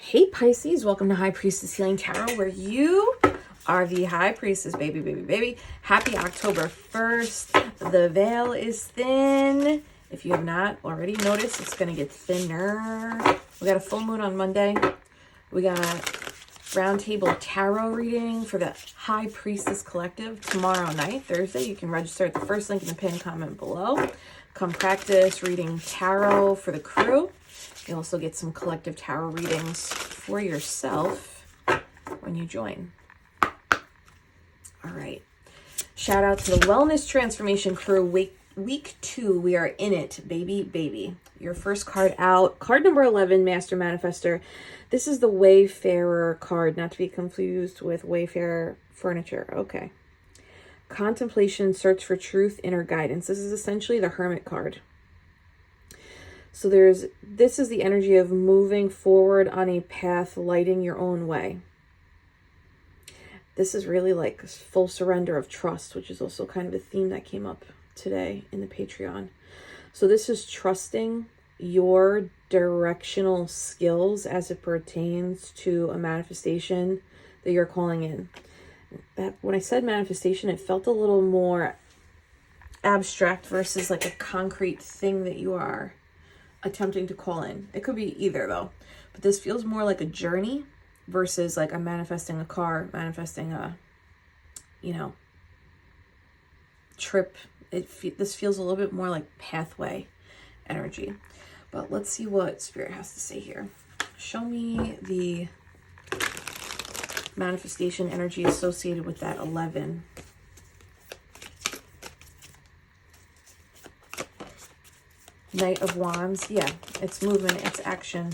Hey Pisces, welcome to High Priestess Healing Tarot, where you are the High Priestess, baby, baby, baby. Happy October 1st. The veil is thin. If you have not already noticed, it's going to get thinner. We got a full moon on Monday. We got roundtable tarot reading for the High Priestess Collective tomorrow night, Thursday. You can register at the first link in the pinned comment below. Come practice reading tarot for the crew. You also get some collective tarot readings for yourself when you join. All right. Shout out to the Wellness Transformation crew. Week 2, we are in it, baby, baby. Your first card out, card number 11, Master Manifester. This is the Wayfarer card, not to be confused with Wayfarer Furniture. Okay. Contemplation, search for truth, inner guidance. This is essentially the Hermit card. So this is the energy of moving forward on a path, lighting your own way. This is really like full surrender of trust, which is also kind of a theme that came up today in the Patreon. So this is trusting your directional skills as it pertains to a manifestation that you're calling in. That when I said manifestation, it felt a little more abstract versus like a concrete thing that you are attempting to call in. It could be either though, but this feels more like a journey versus like I'm manifesting a car, manifesting a, trip. This feels a little bit more like pathway energy. But let's see what Spirit has to say here. Show me the manifestation energy associated with that 11. Knight of Wands. Yeah, it's movement, it's action.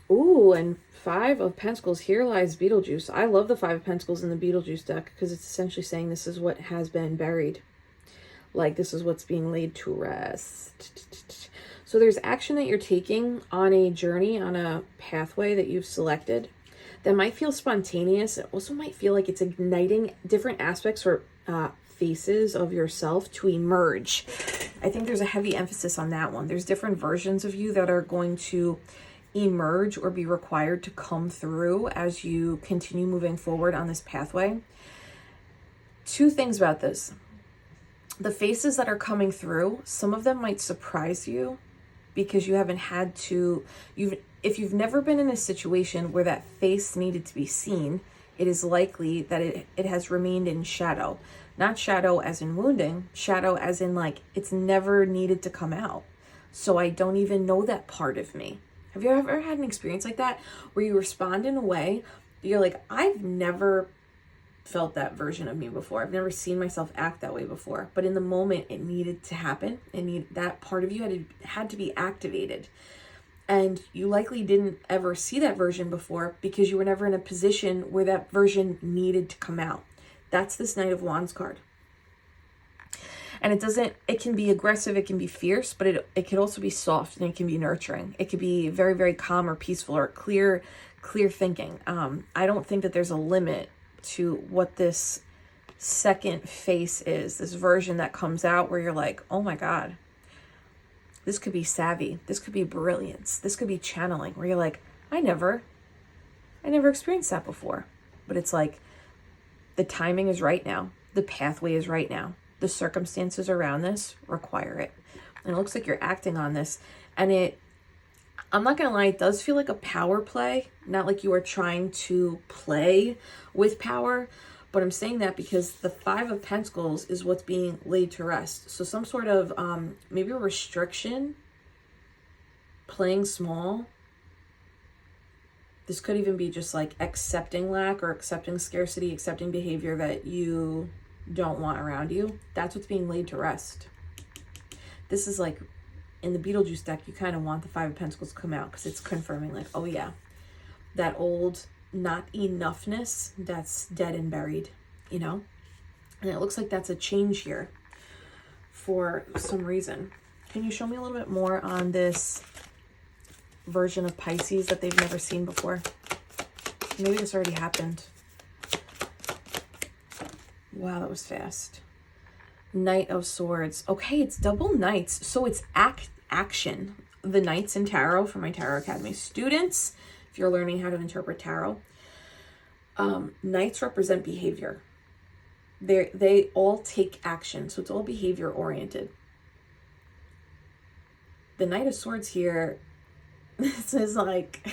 Ooh, and 5 of Pentacles. Here lies Beetlejuice. I love the 5 of Pentacles in the Beetlejuice deck because it's essentially saying this is what has been buried. Like this is what's being laid to rest. So there's action that you're taking on a journey, on a pathway that you've selected that might feel spontaneous. It also might feel like it's igniting different aspects or faces of yourself to emerge. I think there's a heavy emphasis on that one. There's different versions of you that are going to emerge or be required to come through as you continue moving forward on this pathway. 2 things about this. The faces that are coming through, some of them might surprise you because you haven't had to, if you've never been in a situation where that face needed to be seen, it is likely that it has remained in shadow. Not shadow as in wounding, shadow as in like it's never needed to come out. So I don't even know that part of me. Have you ever had an experience like that where you respond in a way that you're like, I've never felt that version of me before. I've never seen myself act that way before. But in the moment it needed to happen. That part of you had to be activated. And you likely didn't ever see that version before because you were never in a position where that version needed to come out. That's this Knight of Wands card. And it can be aggressive, it can be fierce, but it can also be soft and it can be nurturing. It could be very, very calm or peaceful or clear thinking. I don't think that there's a limit to what this second face is, this version that comes out where you're like, oh my God, this could be savvy. This could be brilliance. This could be channeling where you're like, I never experienced that before. But it's like, the timing is right now. The pathway is right now. The circumstances around this require it. And it looks like you're acting on this. And I'm not going to lie, it does feel like a power play. Not like you are trying to play with power. But I'm saying that because the 5 of Pentacles is what's being laid to rest. So some sort of maybe a restriction, playing small. This could even be just like accepting lack or accepting scarcity, accepting behavior that you don't want around you. That's what's being laid to rest. This is like in the Beetlejuice deck, you kind of want the 5 of Pentacles to come out because it's confirming like, oh yeah, that old not enoughness that's dead and buried, And it looks like that's a change here for some reason. Can you show me a little bit more on this version of Pisces that they've never seen before? Maybe this already happened. Wow, that was fast. Knight of Swords. Okay, it's double knights. So it's action. The Knights in Tarot for my Tarot Academy students, if you're learning how to interpret tarot, Knights represent behavior. They all take action, so it's all behavior oriented. The Knight of Swords here, this is like,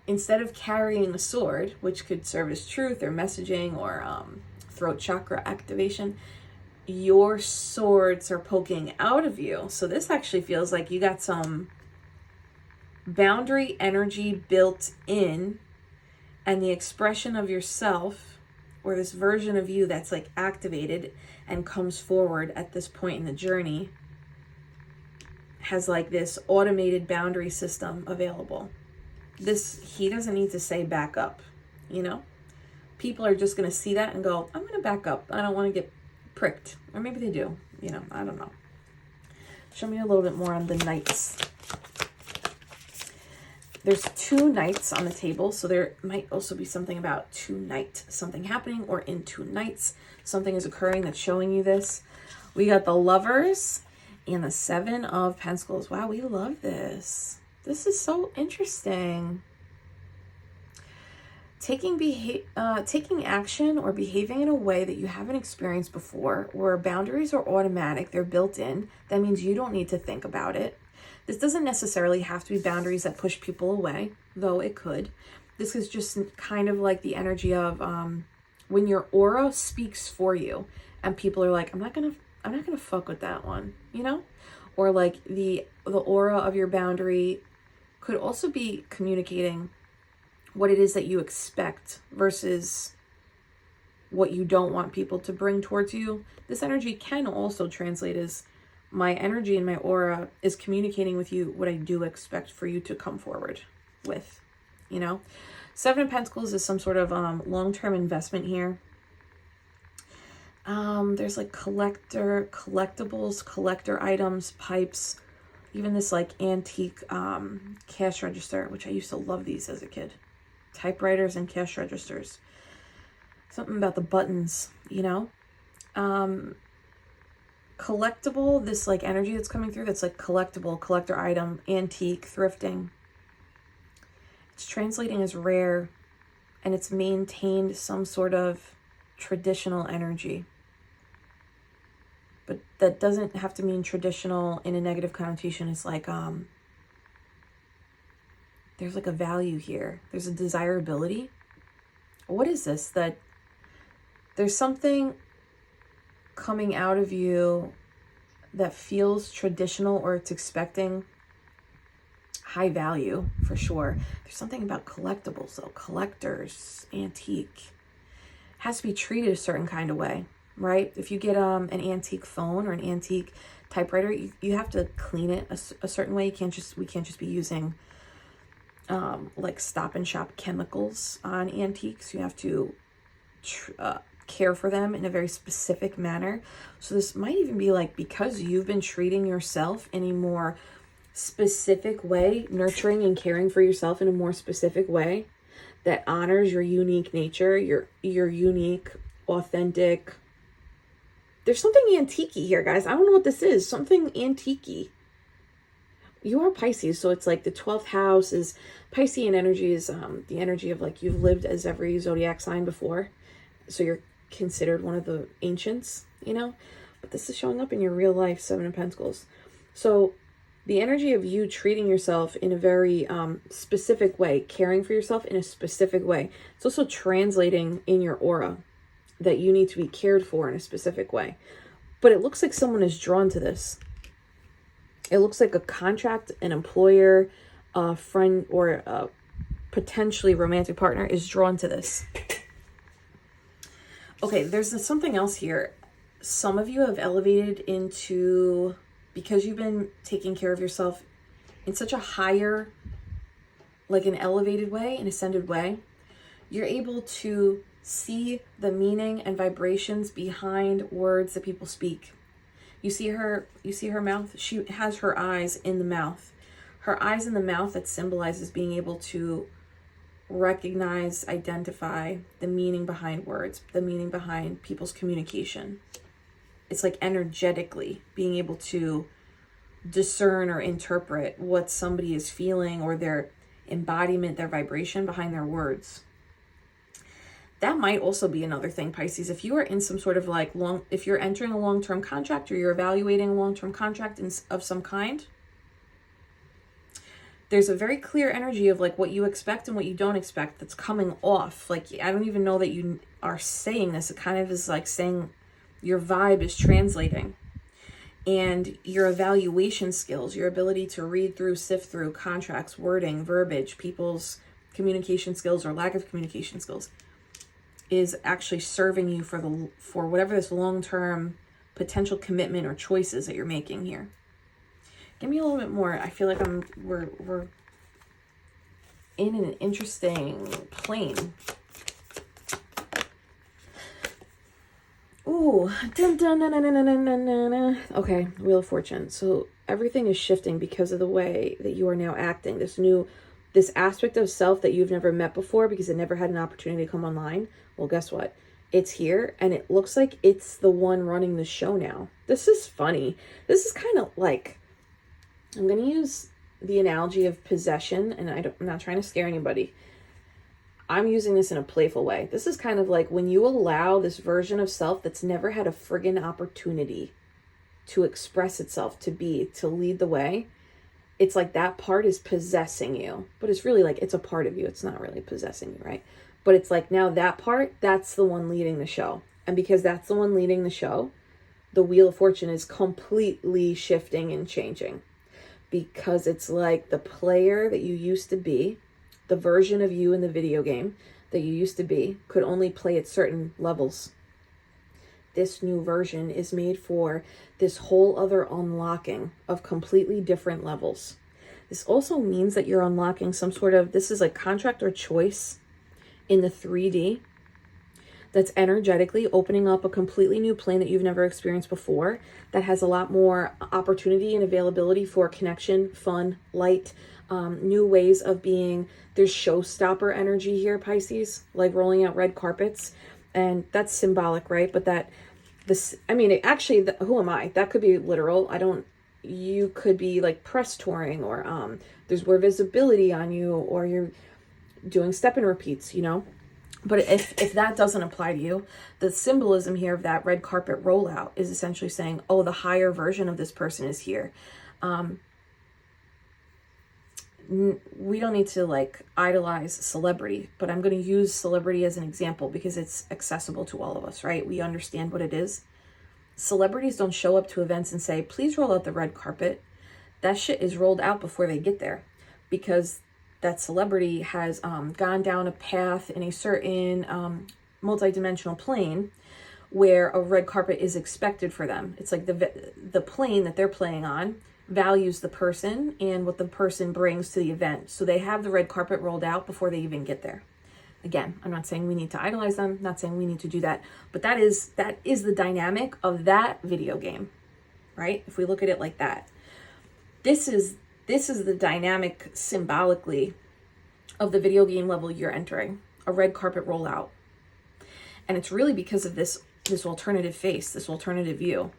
instead of carrying a sword, which could serve as truth or messaging or throat chakra activation, your swords are poking out of you. So this actually feels like you got some boundary energy built in, and the expression of yourself, or this version of you that's like activated and comes forward at this point in the journey, has like this automated boundary system available. He doesn't need to say back up, you know? People are just going to see that and go, I'm going to back up. I don't want to get pricked. Or maybe they do, you know, I don't know. Show me a little bit more on the Knights. There's 2 Knights on the table, so there might also be something about tonight, something happening, or in 2 nights, something is occurring that's showing you this. We got the Lovers and the 7 of Pentacles. Wow, we love this. This is so interesting. Taking action or behaving in a way that you haven't experienced before, where boundaries are automatic, they're built in. That means you don't need to think about it. This doesn't necessarily have to be boundaries that push people away, though it could. This is just kind of like the energy of when your aura speaks for you and people are like, I'm not gonna fuck with that one, you know? Or like the aura of your boundary could also be communicating what it is that you expect versus what you don't want people to bring towards you. This energy can also translate as, my energy and my aura is communicating with you what I do expect for you to come forward with, you know? 7 of Pentacles is some sort of long-term investment here. There's like collectibles, collector items, pipes, even this like antique cash register, which I used to love these as a kid. Typewriters and cash registers. Something about the buttons, you know? Collectible, this like energy that's coming through, that's like collectible, collector item, antique, thrifting. It's translating as rare, and it's maintained some sort of traditional energy. But that doesn't have to mean traditional in a negative connotation. It's like, there's like a value here. There's a desirability. What is this? That there's something coming out of you that feels traditional, or it's expecting high value for sure. There's something about collectibles though, collectors, antique. Has to be treated a certain kind of way, right? If you get an antique phone or an antique typewriter, you have to clean it a certain way. We can't just be using like Stop and Shop chemicals on antiques. You have to care for them in a very specific manner. So this might even be like, because you've been treating yourself in a more specific way, nurturing and caring for yourself in a more specific way that honors your unique nature, your unique, authentic. There's something antique-y here, guys. I don't know what this is. Something antique-y. You are Pisces, so it's like the 12th house is Piscean energy, is the energy of like you've lived as every zodiac sign before. So you're considered one of the ancients, you know? But this is showing up in your real life, 7 of Pentacles. So the energy of you treating yourself in a very specific way, caring for yourself in a specific way. It's also translating in your aura that you need to be cared for in a specific way. But it looks like someone is drawn to this. It looks like a contract, an employer, a friend, or a potentially romantic partner is drawn to this. Okay, there's something else here. Some of you have elevated into, because you've been taking care of yourself in such a higher, like an elevated way, an ascended way, you're able to see the meaning and vibrations behind words that people speak. You see her mouth? She has her eyes in the mouth. Her eyes in the mouth, that symbolizes being able to recognize, identify the meaning behind words, the meaning behind people's communication. It's like energetically being able to discern or interpret what somebody is feeling or their embodiment, their vibration behind their words. That might also be another thing, Pisces. If you are in some sort of like if you're entering a long-term contract or you're evaluating a long-term contract of some kind, there's a very clear energy of like what you expect and what you don't expect that's coming off. Like, I don't even know that you are saying this. It kind of is like saying your vibe is translating. And your evaluation skills, your ability to read through, sift through contracts, wording, verbiage, people's communication skills or lack of communication skills is actually serving you for whatever this long-term potential commitment or choices that you're making here. Give me a little bit more. I feel like we're in an interesting plane. Ooh, dun, dun, dun, dun, dun, dun, dun, dun, dun. Okay, Wheel of Fortune. So everything is shifting because of the way that you are now acting. This aspect of self that you've never met before because it never had an opportunity to come online. Well, guess what? It's here, and it looks like it's the one running the show now. This is funny. This is kind of like, I'm going to use the analogy of possession, and I'm not trying to scare anybody. I'm using this in a playful way. This is kind of like when you allow this version of self that's never had a friggin' opportunity to express itself, to lead the way. It's like that part is possessing you, but it's really like, it's a part of you. It's not really possessing you, right? But it's like now that part, that's the one leading the show. And because that's the one leading the show, the Wheel of Fortune is completely shifting and changing. Because it's like the player that you used to be, the version of you in the video game that you used to be, could only play at certain levels. This new version is made for this whole other unlocking of completely different levels. This also means that you're unlocking some sort of, this is like contract or choice in the 3D that's energetically opening up a completely new plane that you've never experienced before, that has a lot more opportunity and availability for connection, fun, light, new ways of being. There's showstopper energy here, Pisces, like rolling out red carpets. And that's symbolic, right? But who am I? That could be literal. You could be like press touring, or there's more visibility on you, or you're doing step and repeats, But if that doesn't apply to you, the symbolism here of that red carpet rollout is essentially saying, oh, the higher version of this person is here. We don't need to like idolize celebrity, but I'm going to use celebrity as an example because it's accessible to all of us, right? We understand what it is. Celebrities don't show up to events and say, please roll out the red carpet. That shit is rolled out before they get there, because that celebrity has gone down a path in a certain multidimensional plane where a red carpet is expected for them. It's like the plane that they're playing on values the person and what the person brings to the event. So they have the red carpet rolled out before they even get there. Again, I'm not saying we need to idolize them, not saying we need to do that, but that is the dynamic of that video game, right? If we look at it like that, this is the dynamic symbolically of the video game level you're entering, a red carpet rollout. And it's really because of this alternative face, this alternative view.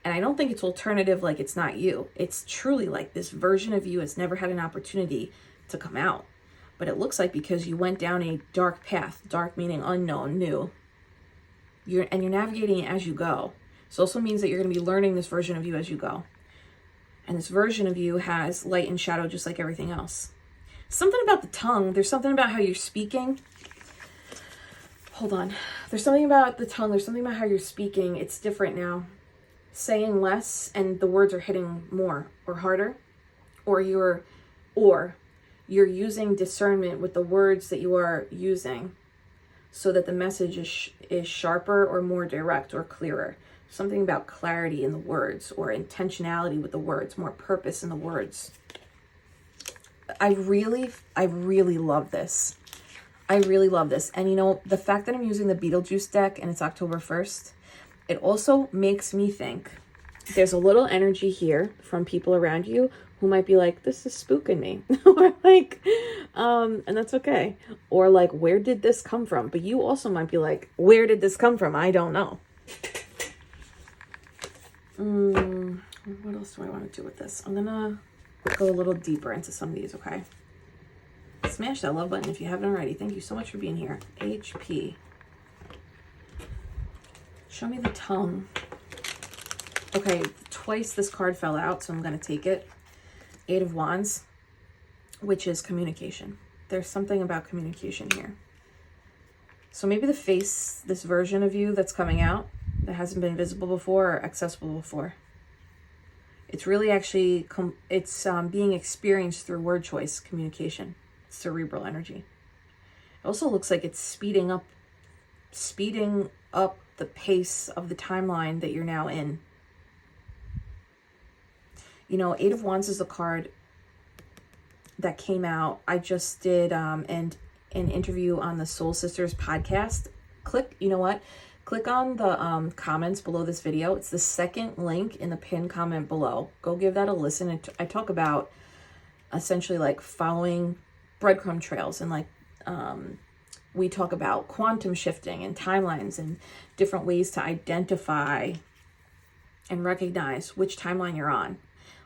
And I don't think it's alternative like it's not you. It's truly like this version of you has never had an opportunity to come out. But it looks like because you went down a dark path, dark meaning unknown, new, you're navigating it as you go. This also means that you're going to be learning this version of you as you go. And this version of you has light and shadow just like everything else. Something about the tongue. There's something about how you're speaking. Hold on. There's something about the tongue. There's something about how you're speaking. It's different now. Saying less and the words are hitting more or harder. Or you're using discernment with the words that you are using so that the message is sharper or more direct or clearer. Something about clarity in the words or intentionality with the words, more purpose in the words. I really love this. I really love this. And the fact that I'm using the Beetlejuice deck and it's October 1st, it also makes me think there's a little energy here from people around you who might be like, this is spooking me. Or like, and that's okay. Or like, where did this come from? But you also might be like, where did this come from? I don't know. What else do I want to do with this? I'm gonna go a little deeper into some of these, okay? Smash that love button if you haven't already. Thank you so much for being here. HP. Show me the tongue. Okay, twice this card fell out, so I'm going to take it. 8 of Wands, which is communication. There's something about communication here. So maybe the face, this version of you that's coming out that hasn't been visible before or accessible before. It's really actually, it's being experienced through word choice, communication, cerebral energy. It also looks like it's speeding up the pace of the timeline that you're now in. You know, 8 of Wands is a card that came out. I just did an interview on the Soul Sisters podcast. You know what? Click on the comments below this video. It's the second link in the pinned comment below. Go give that a listen. I talk about essentially like following breadcrumb trails, and like we talk about quantum shifting and timelines and different ways to identify and recognize which timeline you're on.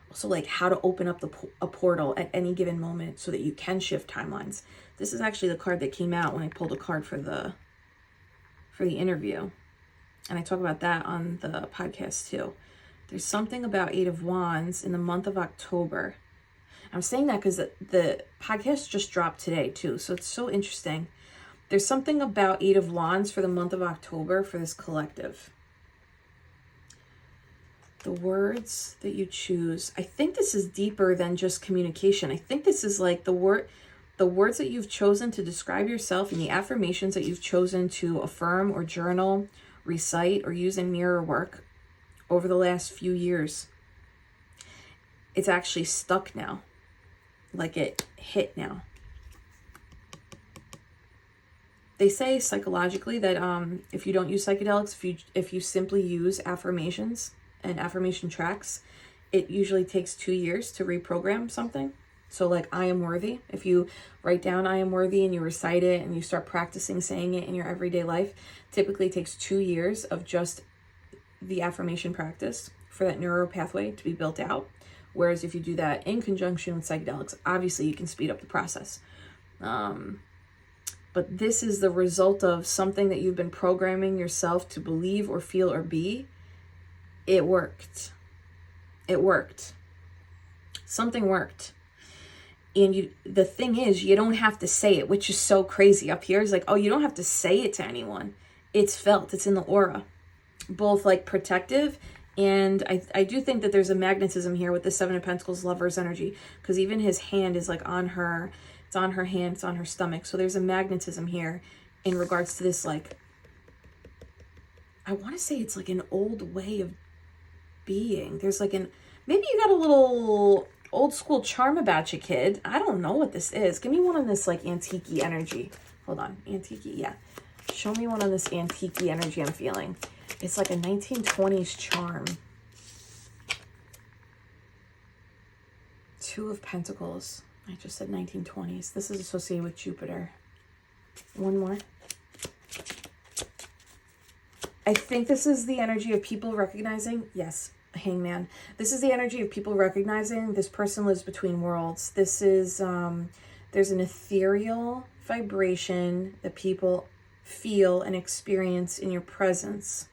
Also, like how to open up a portal at any given moment so that you can shift timelines. This is actually the card that came out when I pulled a card for the interview. And I talk about that on the podcast too. There's something about 8 of Wands in the month of October. I'm saying that because the podcast just dropped today too. So it's so interesting. There's something about 8 of Wands for the month of October for this collective. The words that you choose. I think this is deeper than just communication. I think this is like the words that you've chosen to describe yourself and the affirmations that you've chosen to affirm or journal, recite, or use in mirror work over the last few years. It's actually stuck now. Like it hit now. They say psychologically that if you don't use psychedelics, if you simply use affirmations and affirmation tracks, it usually takes 2 years to reprogram something. So like, I am worthy. If you write down I am worthy and you recite it and you start practicing saying it in your everyday life, typically it takes 2 years of just the affirmation practice for that neural pathway to be built out. Whereas if you do that in conjunction with psychedelics, obviously you can speed up the process. But this is the result of something that you've been programming yourself to believe or feel or be. It worked. It worked. Something worked. And the thing is, you don't have to say it, which is so crazy. Up here is like, oh, you don't have to say it to anyone. It's felt. It's in the aura. Both like protective, and I do think that there's a magnetism here with the 7 of Pentacles lover's energy, because even his hand is like on her. It's on her hand. It's on her stomach. So there's a magnetism here in regards to this, like, I want to say it's like an old way of being. There's like maybe you got a little old school charm about you, kid. I don't know what this is. Give me one on this like antique-y energy. Hold on. Antique-y, yeah. Show me one on this antique-y energy I'm feeling. It's like a 1920s charm. 2 of Pentacles. I just said 1920s. This is associated with Jupiter. One more. I think this is the energy of people recognizing, yes, Hangman. This is the energy of people recognizing this person lives between worlds. This is, there's an ethereal vibration that people feel and experience in your presence.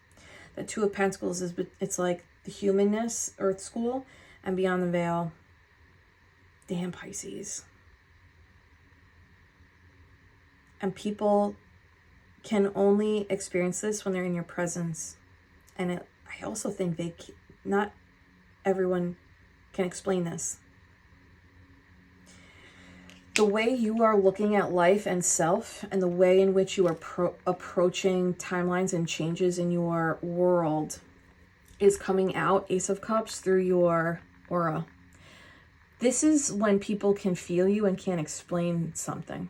The 2 of Pentacles is, it's like the humanness, Earth School, and beyond the veil. Damn, Pisces. And people can only experience this when they're in your presence. And I also think not everyone can explain this. The way you are looking at life and self, and the way in which you are approaching timelines and changes in your world is coming out, Ace of Cups, through your aura. This is when people can feel you and can't explain something.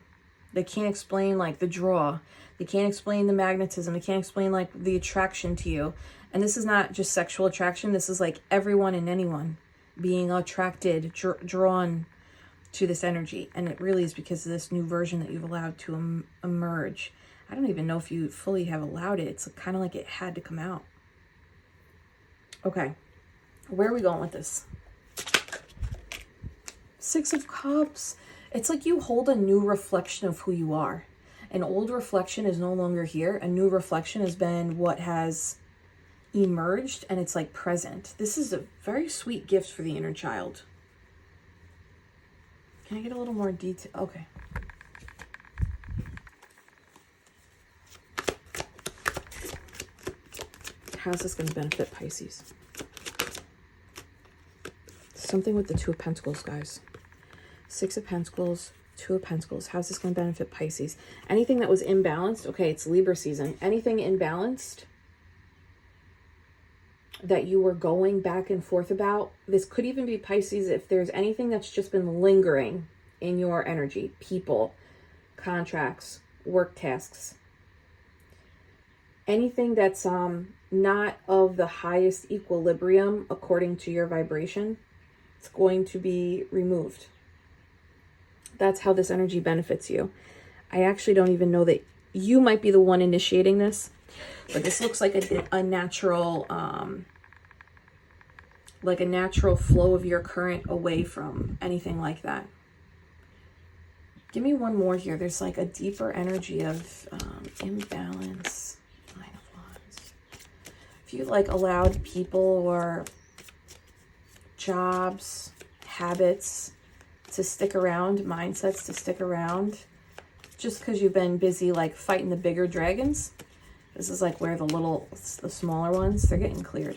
They can't explain like the draw. They can't explain the magnetism. They can't explain like the attraction to you. And this is not just sexual attraction. This is like everyone and anyone being attracted, drawn to this energy. And it really is because of this new version that you've allowed to emerge. I don't even know if you fully have allowed it. It's kind of like it had to come out. Okay. Where are we going with this? Six of Cups. It's like you hold a new reflection of who you are. An old reflection is no longer here. A new reflection has been what has emerged, and it's like present. This is a very sweet gift for the inner child. Can I get a little more detail? Okay. How's this going to benefit Pisces? Something with the Two of Pentacles, guys. Six of Pentacles, Two of Pentacles. How's this going to benefit Pisces? Anything that was imbalanced. Okay, it's Libra season. Anything imbalanced that you were going back and forth about. This could even be Pisces if there's anything that's just been lingering in your energy. People, contracts, work tasks. Anything that's not of the highest equilibrium according to your vibration, it's going to be removed. That's how this energy benefits you. I actually don't even know that you might be the one initiating this, but this looks like a natural, flow of your current away from anything like that. Give me one more here. There's like a deeper energy of imbalance. Nine of Wands. If you like allowed people or jobs, habits to stick around, mindsets to stick around, just because you've been busy like fighting the bigger dragons. This is like where the smaller ones, they're getting cleared.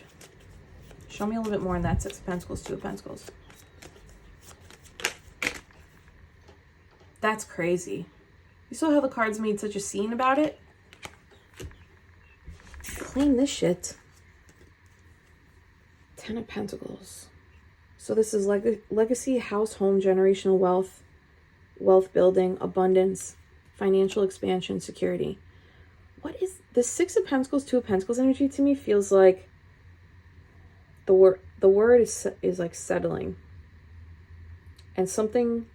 Show me a little bit more on that. Six of Pentacles, Two of Pentacles. That's crazy. You saw how the cards made such a scene about it? Claim this shit. Ten of Pentacles. So this is legacy, house, home, generational wealth, wealth building, abundance, financial expansion, security. What is the Six of Pentacles, Two of Pentacles energy to me feels like the word is like settling. And something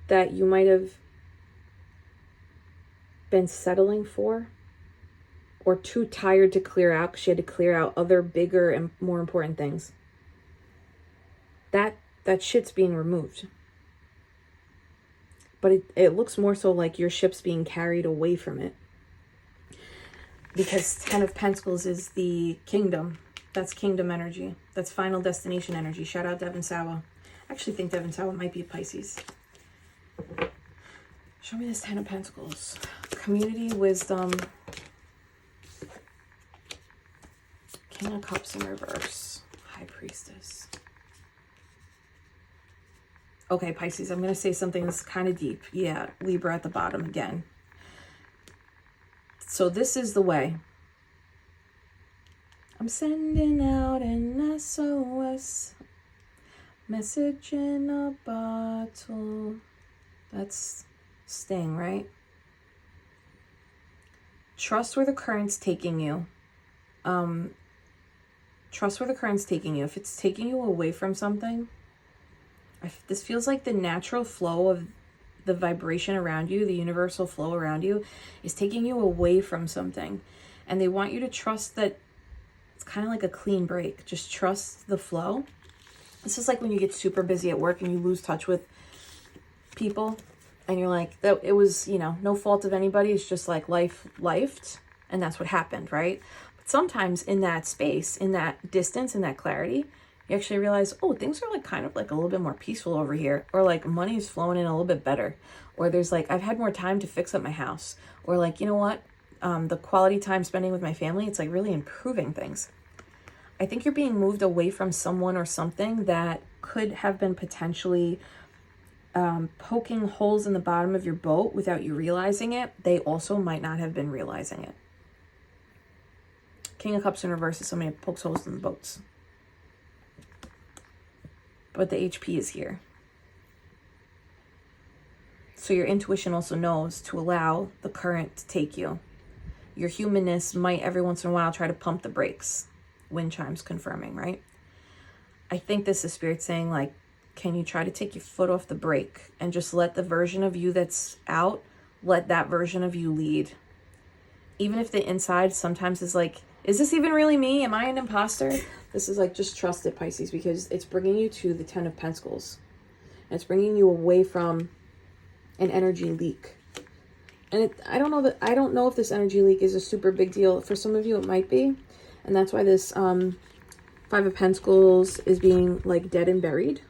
that you might have been settling for or too tired to clear out because she had to clear out other bigger and more important things. That shit's being removed. But it looks more so like your ship's being carried away from it. Because Ten of Pentacles is the kingdom. That's kingdom energy. That's final destination energy. Shout out Devin Sawa. I actually think Devin Sawa might be a Pisces. Show me this Ten of Pentacles. Community, wisdom. King of Cups in reverse. High Priestess. Okay, Pisces, I'm going to say something that's kind of deep. Yeah, Libra at the bottom again. So this is the way. I'm sending out an SOS. Message in a bottle. That's Sting, right? Trust where the current's taking you. Trust where the current's taking you. If it's taking you away from something, this feels like the natural flow of the vibration around you, the universal flow around you, is taking you away from something. And they want you to trust that it's kind of like a clean break. Just trust the flow. This is like when you get super busy at work and you lose touch with people. And you're like, that it was, no fault of anybody. It's just like life lifed. And that's what happened, right? But sometimes in that space, in that distance, in that clarity, you actually realize, oh, things are like kind of like a little bit more peaceful over here. Or like money's flowing in a little bit better. Or there's like, I've had more time to fix up my house. Or like, you know what? The quality time spending with my family, it's like really improving things. I think you're being moved away from someone or something that could have been potentially poking holes in the bottom of your boat without you realizing it. They also might not have been realizing it. King of Cups in reverse is somebody that pokes holes in the boats. But the HP is here. So your intuition also knows to allow the current to take you. Your humanness might every once in a while try to pump the brakes. Wind chimes confirming, right? I think this is Spirit saying, like, can you try to take your foot off the brake and just let the version of you that's out, let that version of you lead. Even if the inside sometimes is like, Is this even really me? Am I an imposter? This is like, just trust it, Pisces, because it's bringing you to the 10 of Pentacles. And it's bringing you away from an energy leak. And I don't know if this energy leak is a super big deal. For some of you, it might be. And that's why this 5 of Pentacles is being like dead and buried.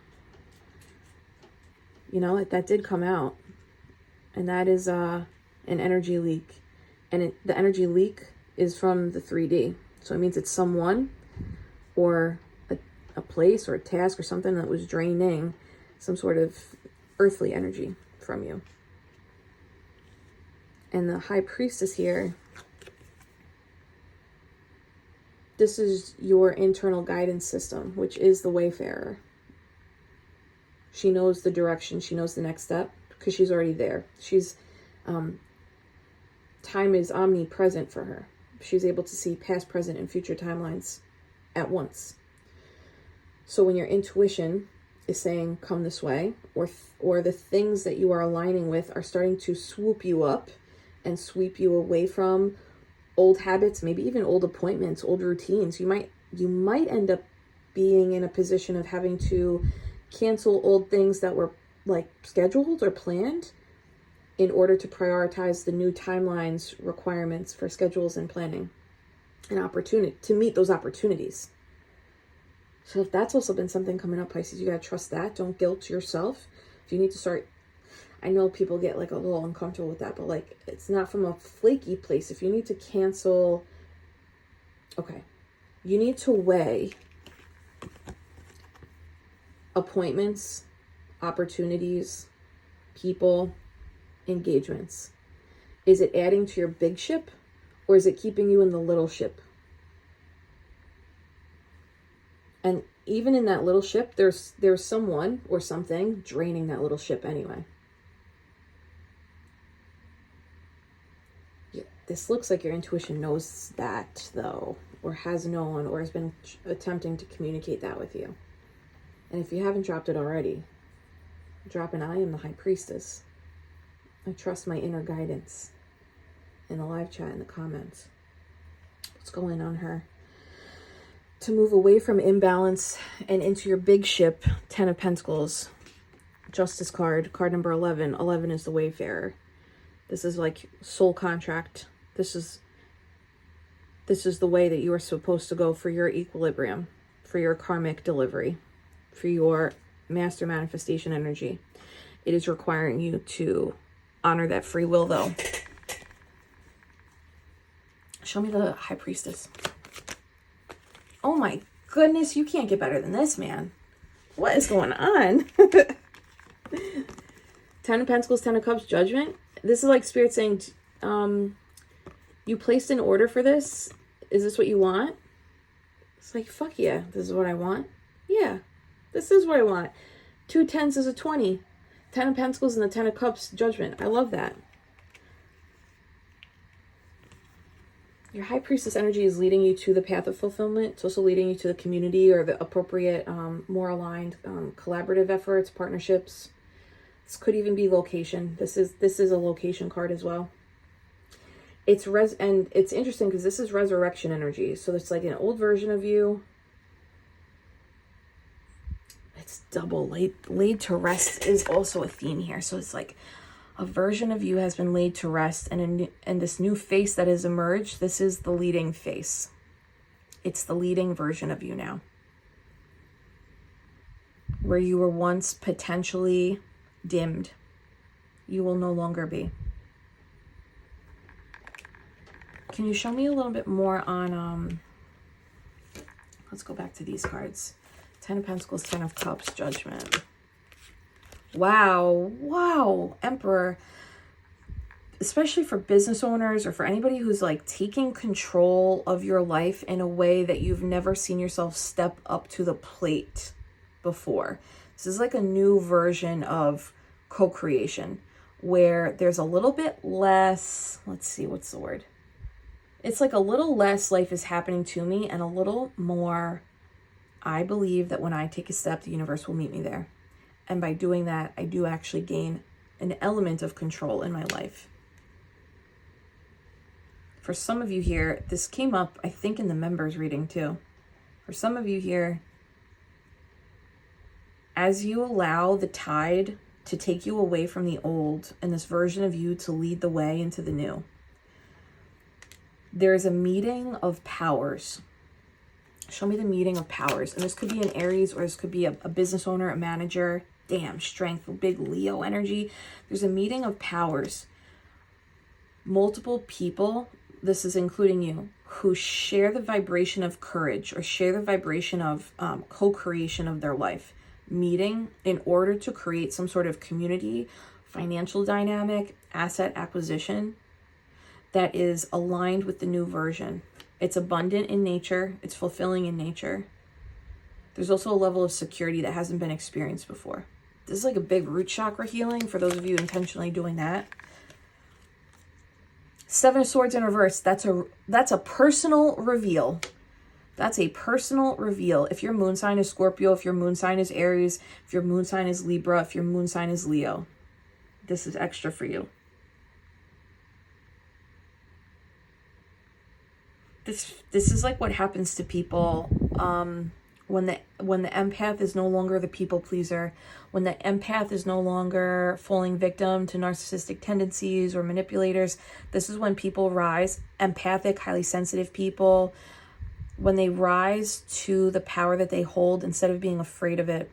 You know, that did come out. And that is an energy leak. And the energy leak is from the 3D. So it means it's someone or a place or a task or something that was draining some sort of earthly energy from you. And the High Priestess here, this is your internal guidance system, which is the Wayfarer. She knows the direction. She knows the next step because she's already there. She's, time is omnipresent for her. She's able to see past, present, and future timelines at once. So when your intuition is saying, come this way, or the things that you are aligning with are starting to swoop you up and sweep you away from old habits, maybe even old appointments, old routines. You might end up being in a position of having to cancel old things that were like scheduled or planned in order to prioritize the new timelines requirements for schedules and planning and opportunity to meet those opportunities. So if that's also been something coming up, Pisces, you got to trust that. Don't guilt yourself. If you need to start, I know people get like a little uncomfortable with that, but like, it's not from a flaky place. If you need to cancel, okay, you need to weigh appointments, opportunities, people, engagements. Is it adding to your big ship or is it keeping you in the little ship? And even in that little ship, there's someone or something draining that little ship anyway. Yeah, this looks like your intuition knows that though, or has known, or has been attempting to communicate that with you. And if you haven't dropped it already, drop an I am the High Priestess. I trust my inner guidance in the live chat, in the comments. What's going on her? To move away from imbalance and into your big ship, 10 of Pentacles, Justice card, card number 11. 11 is the Wayfarer. This is like soul contract. This is the way that you are supposed to go for your equilibrium, for your karmic delivery, for your master manifestation energy. It is requiring you to honor that free will though. Show me the High Priestess. Oh my goodness, you can't get better than this, man. What is going on? 10 of Pentacles, 10 of Cups, Judgment. This is like Spirit saying, you placed an order for this. Is this what you want? It's like, fuck yeah, this is what I want. Yeah, this is what I want. 2 10s is a 20. 10 of Pentacles and the 10 of Cups, Judgment. I love that. Your High Priestess energy is leading you to the path of fulfillment. It's also leading you to the community or the appropriate, more aligned collaborative efforts, partnerships. This could even be location. This is a location card as well. And it's interesting because this is resurrection energy. So it's like an old version of you. It's double. Laid to rest is also a theme here. So it's like a version of you has been laid to rest, and this new face that has emerged, this is the leading face. It's the leading version of you now. Where you were once potentially dimmed, you will no longer be. Can you show me a little bit more on, let's go back to these cards. 10 of Pentacles, 10 of Cups, Judgment. Wow, Emperor. Especially for business owners or for anybody who's like taking control of your life in a way that you've never seen yourself step up to the plate before. This is like a new version of co-creation where there's a little bit less, let's see, what's the word? It's like a little less life is happening to me and a little more, I believe that when I take a step, the universe will meet me there. And by doing that, I do actually gain an element of control in my life. For some of you here, this came up, I think, in the members reading too. For some of you here, as you allow the tide to take you away from the old and this version of you to lead the way into the new, there is a meeting of powers. Show me the meeting of powers. And this could be an Aries, or this could be a business owner, a manager. Damn, strength, big Leo energy. There's a meeting of powers. Multiple people, this is including you, who share the vibration of courage or share the vibration of co-creation of their life, meeting in order to create some sort of community, financial dynamic, asset acquisition that is aligned with the new version. It's abundant in nature. It's fulfilling in nature. There's also a level of security that hasn't been experienced before. This is like a big root chakra healing for those of you intentionally doing that. Seven of Swords in reverse. That's a personal reveal. That's a personal reveal. If your moon sign is Scorpio, if your moon sign is Aries, if your moon sign is Libra, if your moon sign is Leo, this is extra for you. This is like what happens to people when the empath is no longer the people pleaser, when the empath is no longer falling victim to narcissistic tendencies or manipulators. This is when people rise, empathic, highly sensitive people, when they rise to the power that they hold instead of being afraid of it.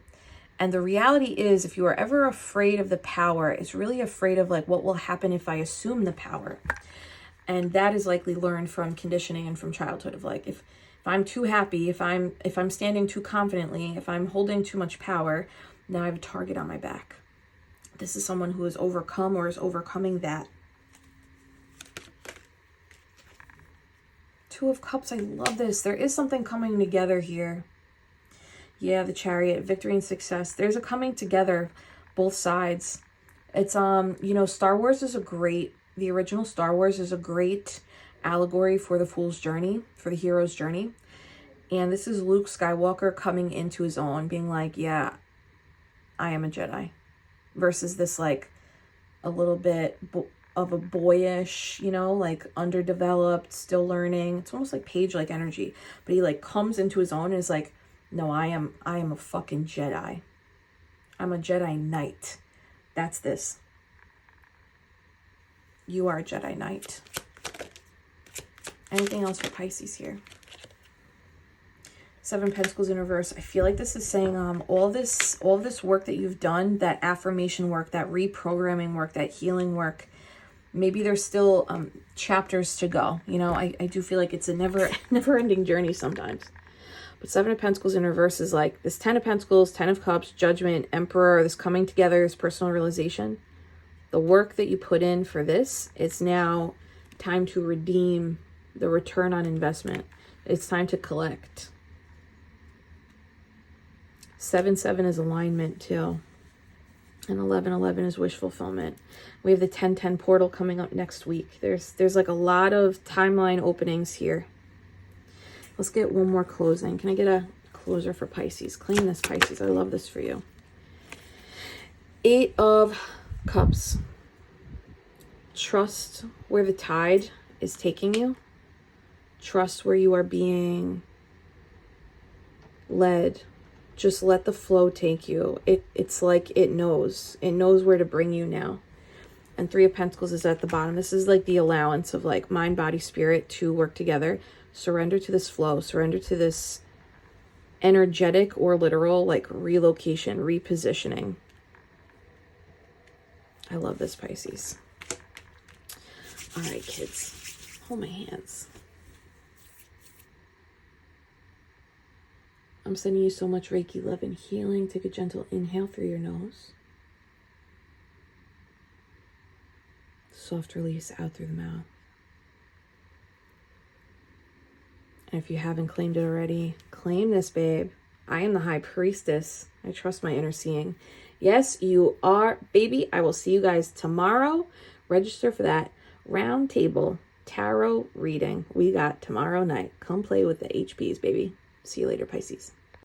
And the reality is, if you are ever afraid of the power, it's really afraid of like what will happen if I assume the power. And that is likely learned from conditioning and from childhood of like, if I'm too happy, if I'm standing too confidently, if I'm holding too much power, now I have a target on my back. This is someone who has overcome or is overcoming that. Two of Cups, I love this. There is something coming together here. Yeah, the Chariot, victory and success. There's a coming together, both sides. It's, you know, Star Wars is the original Star Wars is a great allegory for the fool's journey, for the hero's journey. And this is Luke Skywalker coming into his own, being like, yeah, I am a Jedi. Versus this like a little bit of a boyish, you know, like underdeveloped, still learning. It's almost like Page-like energy. But he like comes into his own and is like, no, I am a fucking Jedi. I'm a Jedi Knight. That's this. You are a Jedi Knight. Anything else for Pisces here? Seven of Pentacles in reverse. I feel like this is saying all this work that you've done, that affirmation work, that reprogramming work, that healing work, maybe there's still chapters to go. You know, I do feel like it's a never-ending journey sometimes. But Seven of Pentacles in reverse is like this 10 of Pentacles, 10 of Cups, Judgment, Emperor, this coming together, this personal realization. The work that you put in for this, it's now time to redeem the return on investment. It's time to collect. 7-7 is alignment too. And 11-11 is wish fulfillment. We have the 10-10 portal coming up next week. There's like a lot of timeline openings here. Let's get one more closing. Can I get a closer for Pisces? Claim this, Pisces. I love this for you. 8 of Cups. Trust where the tide is taking you. Trust where you are being led. Just let the flow take you. It's like it knows. It knows where to bring you now. And 3 of Pentacles is at the bottom. This is like the allowance of like mind, body, spirit to work together. Surrender to this flow. Surrender to this energetic or literal like relocation, repositioning. I love this, Pisces. All right, kids. Hold my hands. I'm sending you so much Reiki love and healing. Take a gentle inhale through your nose. Soft release out through the mouth. And if you haven't claimed it already, claim this, babe. I am the High Priestess. I trust my inner seeing. Yes, you are, baby. I will see you guys tomorrow. Register for that round table tarot reading we got tomorrow night. Come play with the HPs, baby. See you later, Pisces.